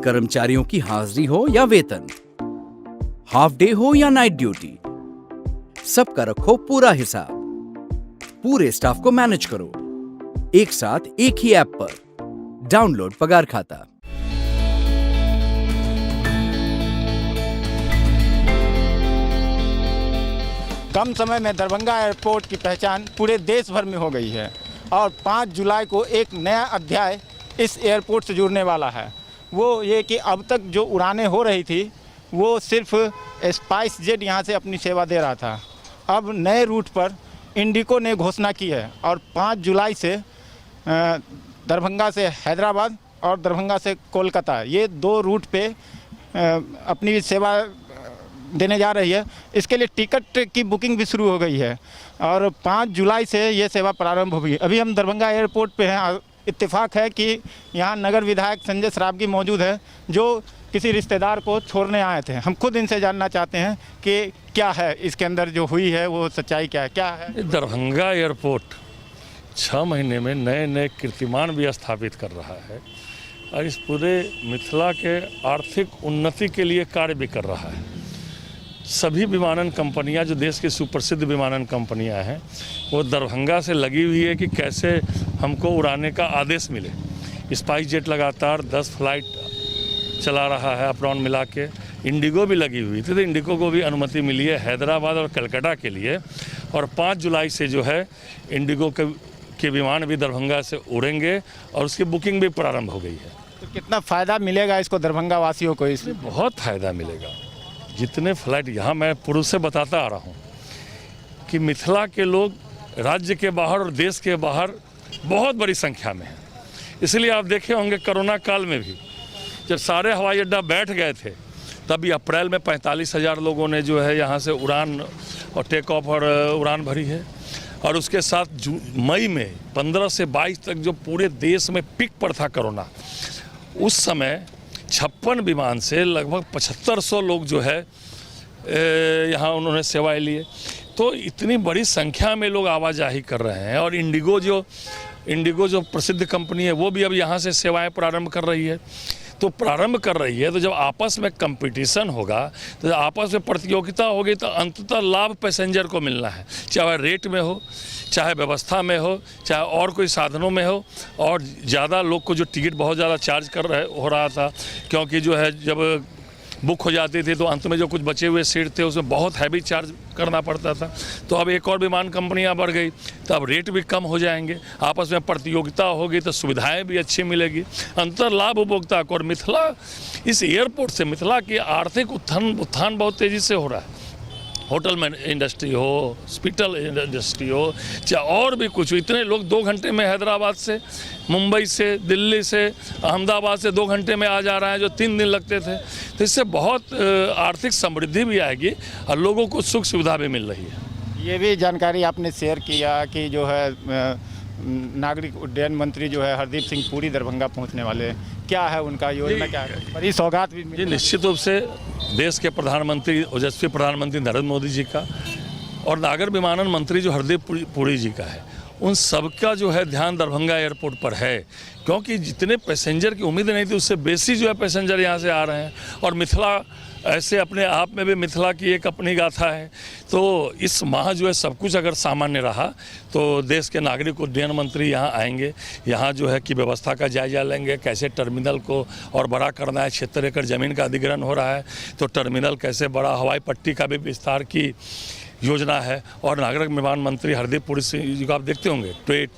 कर्मचारियों की हाजिरी हो या वेतन, हाफ डे हो या नाइट ड्यूटी, सबका रखो पूरा हिसाब। पूरे स्टाफ को मैनेज करो एक साथ एक ही ऐप पर। डाउनलोड पगार खाता। कम समय में दरभंगा एयरपोर्ट की पहचान पूरे देश भर में हो गई है और 5 जुलाई को एक नया अध्याय इस एयरपोर्ट से जुड़ने वाला है। वो ये कि अब तक जो उड़ानें हो रही थी वो सिर्फ स्पाइस जेट यहाँ से अपनी सेवा दे रहा था। अब नए रूट पर इंडिगो ने घोषणा की है और 5 जुलाई से दरभंगा से हैदराबाद और दरभंगा से कोलकाता, ये 2 रूट पे अपनी सेवा देने जा रही है। इसके लिए टिकट की बुकिंग भी शुरू हो गई है और 5 जुलाई से ये सेवा प्रारंभ होगी। अभी हम दरभंगा एयरपोर्ट पे हैं। इत्तेफाक है कि यहाँ नगर विधायक संजय सरावगी मौजूद है जो किसी रिश्तेदार को छोड़ने आए थे। हम खुद इनसे जानना चाहते हैं कि क्या है इसके अंदर जो हुई है, वो सच्चाई क्या है, क्या है। दरभंगा एयरपोर्ट 6 महीने में नए नए कीर्तिमान भी स्थापित कर रहा है और इस पूरे मिथिला के आर्थिक उन्नति के लिए कार्य भी कर रहा है। सभी विमानन कंपनियां जो देश की सुप्रसिद्ध विमानन कंपनियां हैं वो दरभंगा से लगी हुई है कि कैसे हमको उड़ाने का आदेश मिले। स्पाइस जेट लगातार 10 फ्लाइट चला रहा है अप डाउन मिला के। इंडिगो भी लगी हुई थी, तो इंडिगो को भी अनुमति मिली है हैदराबाद और कलकत्ता के लिए। और 5 जुलाई से जो है इंडिगो के विमान भी दरभंगा से उड़ेंगे और उसकी बुकिंग भी प्रारंभ हो गई है। तो कितना फ़ायदा मिलेगा इसको दरभंगा वासियों को? इसमें बहुत फ़ायदा मिलेगा। जितने फ्लाइट यहाँ मैं पूर्व से बताता आ रहा हूँ कि मिथिला के लोग राज्य के बाहर और देश के बाहर बहुत बड़ी संख्या में हैं। इसलिए आप देखे होंगे कोरोना काल में भी जब सारे हवाई अड्डा बैठ गए थे तभी अप्रैल में 45,000 लोगों ने जो है यहाँ से उड़ान और टेक ऑफ और उड़ान भरी है। और उसके साथ मई में 15 से 22 तक जो पूरे देश में पीक पर था कोरोना, उस समय 56 विमान से लगभग 7500 लोग जो है यहाँ उन्होंने सेवाएं लिए। तो इतनी बड़ी संख्या में लोग आवाजाही कर रहे हैं। और इंडिगो जो प्रसिद्ध कंपनी है वो भी अब यहाँ से सेवाएं प्रारंभ कर रही है। तो प्रारंभ कर रही है तो जब आपस में कंपटीशन होगा, तो जब आपस में प्रतियोगिता होगी तो अंततः लाभ पैसेंजर को मिलना है, चाहे रेट में हो, चाहे व्यवस्था में हो, चाहे और कोई साधनों में हो। और ज़्यादा लोग को जो टिकट बहुत ज़्यादा चार्ज हो रहा था, क्योंकि जो है जब बुक हो जाती थी तो अंत में जो कुछ बचे हुए सीट थे उसमें बहुत हैवी चार्ज करना पड़ता था। तो अब एक और विमान कंपनियां बढ़ गई तो अब रेट भी कम हो जाएंगे, आपस में प्रतियोगिता होगी तो सुविधाएं भी अच्छी मिलेगी, अंतर लाभ उपभोक्ता को। और मिथिला इस एयरपोर्ट से मिथिला की आर्थिक उत्थान बहुत तेज़ी से हो रहा है। होटल में इंडस्ट्री हो, हॉस्पिटल इंडस्ट्री हो, चाहे और भी कुछ हो। इतने लोग 2 घंटे में हैदराबाद से, मुंबई से, दिल्ली से, अहमदाबाद से 2 घंटे में आ जा रहे हैं जो 3 दिन लगते थे। तो इससे बहुत आर्थिक समृद्धि भी आएगी और लोगों को सुख सुविधा भी मिल रही है। ये भी जानकारी आपने शेयर किया कि जो है नागरिक उड्डयन मंत्री जो है हरदीप सिंह पुरी दरभंगा पहुंचने वाले हैं। क्या है उनका योजना, क्या है? बड़ी सौगात भी जी निश्चित रूप से देश के प्रधानमंत्री ओजस्वी प्रधानमंत्री नरेंद्र मोदी जी का और नागर विमानन मंत्री जो हरदीप पुरी जी का है, उन सबका जो है ध्यान दरभंगा एयरपोर्ट पर है। क्योंकि जितने पैसेंजर की उम्मीद नहीं थी उससे बेसी जो है पैसेंजर यहाँ से आ रहे हैं। और मिथिला ऐसे अपने आप में भी मिथिला की एक अपनी गाथा है। तो इस माह जो है सब कुछ अगर सामान्य रहा तो देश के नागरिक उड्डयन मंत्री यहाँ आएंगे, यहाँ जो है कि व्यवस्था का जायजा लेंगे, कैसे टर्मिनल को और बड़ा करना है। 76 एकड़ ज़मीन का अधिग्रहण हो रहा है तो टर्मिनल कैसे बड़ा, हवाई पट्टी का भी विस्तार की योजना है। और नागरिक निर्माण मंत्री हरदीप पुरी जी को आप देखते होंगे ट्वीट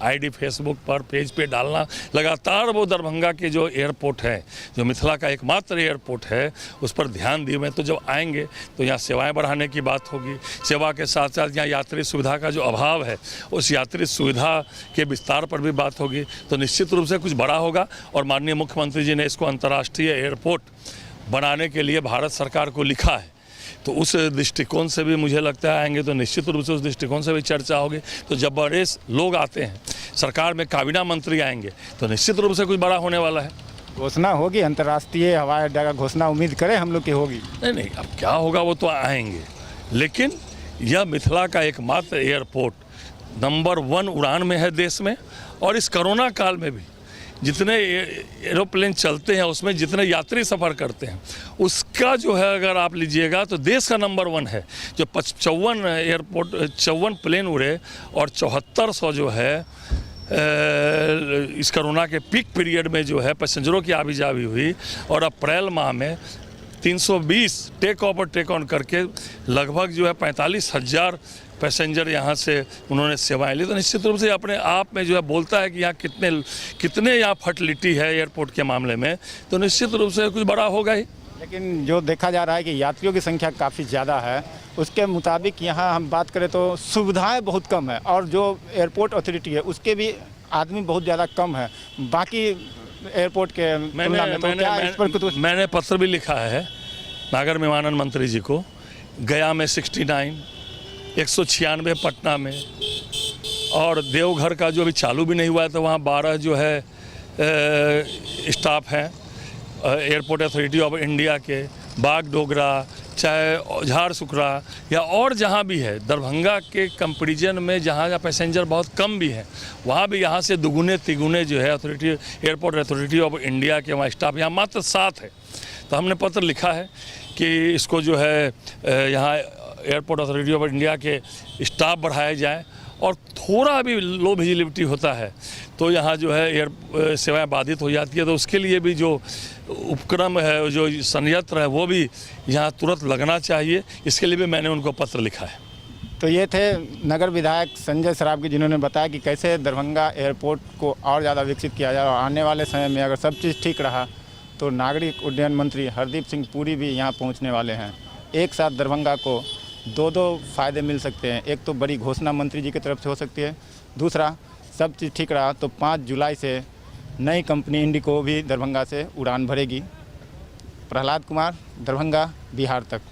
आईडी फेसबुक पर पेज पे डालना लगातार, वो दरभंगा के जो एयरपोर्ट है, जो मिथिला का एकमात्र एयरपोर्ट है, उस पर ध्यान दिए हुए। तो जब आएंगे तो यहाँ सेवाएं बढ़ाने की बात होगी। सेवा के साथ साथ यहाँ यात्री सुविधा का जो अभाव है उस यात्री सुविधा के विस्तार पर भी बात होगी। तो निश्चित रूप से कुछ बड़ा होगा। और माननीय मुख्यमंत्री जी ने इसको अंतर्राष्ट्रीय एयरपोर्ट बनाने के लिए भारत सरकार को लिखा है। तो उस दृष्टिकोण से भी मुझे लगता है आएंगे तो निश्चित रूप से उस दृष्टिकोण से भी चर्चा होगी। तो जब बड़े लोग आते हैं, सरकार में काबीना मंत्री आएंगे तो निश्चित रूप से कुछ बड़ा होने वाला है। घोषणा होगी अंतर्राष्ट्रीय हवाई अड्डा का, घोषणा उम्मीद करें हम लोग की होगी? नहीं, अब क्या होगा वो तो आएंगे, लेकिन यह मिथिला का एकमात्र एयरपोर्ट नंबर 1 उड़ान में है देश में। और इस कोरोना काल में भी जितने एरोप्लेन चलते हैं उसमें जितने यात्री सफ़र करते हैं उसका जो है अगर आप लीजिएगा तो देश का नंबर 1 है। जो 54 प्लेन उड़े और 7400 जो है इस कोरोना के पीक पीरियड में जो है पैसेंजरों की आवी जावी हुई, और अप्रैल माह में 320 टेक ऑफ और टेक ऑन करके लगभग जो है 45,000 पैसेंजर यहाँ से उन्होंने सेवाएं ली। तो निश्चित रूप से अपने आप में जो है बोलता है कि यहाँ कितने यहाँ फर्टिलिटी है एयरपोर्ट के मामले में, तो निश्चित रूप से कुछ बड़ा होगा ही। लेकिन जो देखा जा रहा है कि यात्रियों की संख्या काफ़ी ज़्यादा है, उसके मुताबिक यहाँ हम बात करें तो सुविधाएं बहुत कम है, और जो एयरपोर्ट अथॉरिटी है उसके भी आदमी बहुत ज़्यादा कम है बाकी एयरपोर्ट के तुलना में। तो क्या इस पर कुछ मैंने पत्र भी लिखा है नागर विमानन मंत्री जी को। गया में 69, 196 पटना में, और देवघर का जो अभी चालू भी नहीं हुआ है तो वहाँ 12 जो है स्टाफ हैं एयरपोर्ट अथॉरिटी ऑफ इंडिया के। बागडोगरा चाहे झारसुगड़ा या और जहाँ भी है, दरभंगा के कंपेरिजन में जहाँ पैसेंजर बहुत कम भी हैं वहाँ भी यहाँ से दुगुने तिगुने जो है एयरपोर्ट अथॉरिटी ऑफ इंडिया के वहाँ स्टाफ यहाँ मात्र 7 है। तो हमने पत्र लिखा है कि इसको जो है यहाँ एयरपोर्ट अथॉरिटी ऑफ इंडिया के स्टाफ बढ़ाए जाए, और थोड़ा भी लो विजिबिलिटी होता है तो यहाँ जो है एयर सेवाएं बाधित हो जाती है। तो उसके लिए भी जो उपक्रम है, जो संयंत्र है, वो भी यहाँ तुरंत लगना चाहिए। इसके लिए भी मैंने उनको पत्र लिखा है। तो ये थे नगर विधायक संजय सरावगी, जिन्होंने बताया कि कैसे दरभंगा एयरपोर्ट को और ज़्यादा विकसित किया जाए, और आने वाले समय में अगर सब चीज़ ठीक रहा तो नागरिक उड्डयन मंत्री हरदीप सिंह पुरी भी यहाँ पहुँचने वाले हैं। एक साथ दरभंगा को दो फ़ायदे मिल सकते हैं। एक तो बड़ी घोषणा मंत्री जी की तरफ से हो सकती है, दूसरा सब चीज़ ठीक रहा तो 5 जुलाई से नई कंपनी इंडिगो भी दरभंगा से उड़ान भरेगी। प्रहलाद कुमार, दरभंगा, बिहार तक।